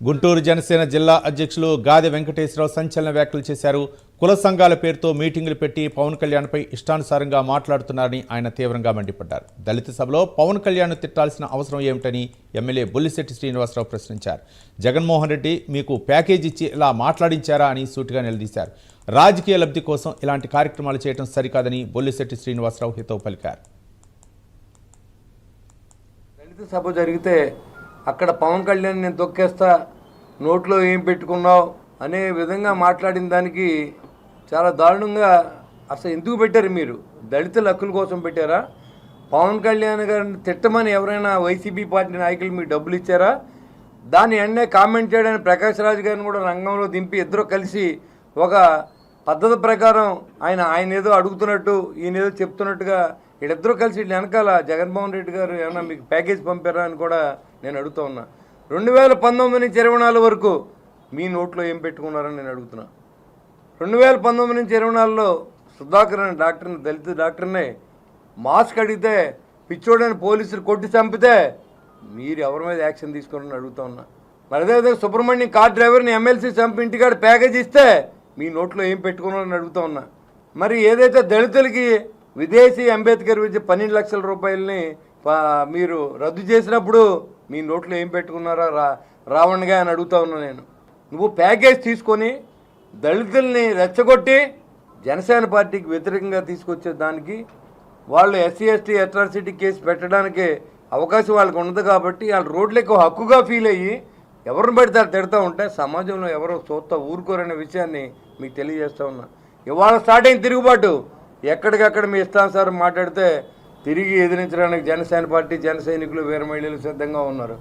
గుంటూరు జనసేన జిల్లా అధ్యక్షులు గాదె వెంకటేశ్వరరావు సంచలన వ్యాఖ్యలు చేశారు. కుల సంఘాల పేరుతో మీటింగులు పెట్టి పవన్ కళ్యాణ్పై ఇష్టానుసారంగా మాట్లాడుతున్నారని ఆయన తీవ్రంగా మండిపడ్డారు. దళిత సభలో పవన్ కళ్యాణ్ తిట్టాల్సిన అవసరం ఏమిటని ఎమ్మెల్యే బొల్లిశెట్టి శ్రీనివాసరావు ప్రశ్నించారు. జగన్మోహన్ రెడ్డి మీకు ప్యాకేజ్ ఇచ్చి ఇలా మాట్లాడించారా అని సూటిగా నిలదీశారు. రాజకీయ లబ్ధి కోసం ఇలాంటి కార్యక్రమాలు చేయడం సరికాదని బొల్లిశెట్టి శ్రీనివాసరావు హితవు పలికారు. దళిత సభ జరిగితే అక్కడ పవన్ కళ్యాణ్ నేను తొక్కేస్తా, నోట్లో ఏం పెట్టుకున్నావు అనే విధంగా మాట్లాడిన దానికి చాలా దారుణంగా అసలు ఎందుకు పెట్టారు? మీరు దళితుల హక్కుల కోసం పెట్టారా? పవన్ కళ్యాణ్ గారిని తిట్టమని ఎవరైనా వైసీపీ పార్టీ నాయకులు మీకు డబ్బులు ఇచ్చారా? దాన్ని వెంటనే కామెంట్ చేయడానికి ప్రకాష్ రాజ్ గారిని కూడా రంగంలో దింపి ఇద్దరు కలిసి ఒక పద్ధతి ప్రకారం ఆయన ఏదో అడుగుతున్నట్టు ఈయన ఏదో చెప్తున్నట్టుగా వీళ్ళిద్దరూ కలిసి వెనకాల జగన్మోహన్ రెడ్డి గారు ఏమన్నా మీకు ప్యాకేజ్ పంపారా అని కూడా నేను అడుగుతూ ఉన్నా. 2019 నుంచి 24 వరకు మీ నోట్లో ఏం పెట్టుకున్నారని నేను అడుగుతున్నా. 2019 నుంచి 24లో సుధాకర్ అనే డాక్టర్ని, దళిత డాక్టర్ని మాస్క్ అడిగితే పిచ్చోడని పోలీసులు కొట్టి చంపితే మీరు ఎవరి మీద యాక్షన్ తీసుకోవాలని అడుగుతూ ఉన్నా. మరి అదేవిధంగా సుబ్రహ్మణ్యం కార్ డ్రైవర్ని ఎమ్మెల్సీ చంపి ఇంటికాడ ప్యాకేజ్ ఇస్తే మీ నోట్లో ఏం పెట్టుకున్నారని అడుగుతూ ఉన్నా. మరి ఏదైతే దళితులకి విదేశీ అంబేద్కర్ విద్య 12 లక్షల రూపాయలని మీరు రద్దు చేసినప్పుడు మీ నోట్లో ఏం పెట్టుకున్నారా రావణ్గా అని అడుగుతా ఉన్నా నేను. నువ్వు ప్యాకేజ్ తీసుకొని దళితుల్ని రెచ్చగొట్టి జనసేన పార్టీకి వ్యతిరేకంగా తీసుకొచ్చే దానికి వాళ్ళు ఎస్సీ ఎస్టీ అట్రాసిటీ కేసు పెట్టడానికి అవకాశం వాళ్ళకి ఉండదు కాబట్టి వాళ్ళు రోడ్లకు హక్కుగా ఫీల్ అయ్యి ఎవరిని పెడితే తిడతా ఉంటే సమాజంలో ఎవరో చూస్తా ఊరుకోరనే విషయాన్ని మీకు తెలియజేస్తూ ఉన్నా. ఇవాళ స్టార్ట్ అయిన తిరుగుబాటు ఎక్కడికక్కడ మీ ఇష్టానుసారం మాట్లాడితే తిరిగి ఎదిరించడానికి జనసేన పార్టీ జన సైనికులు వీర మహిళలు సిద్ధంగా ఉన్నారు.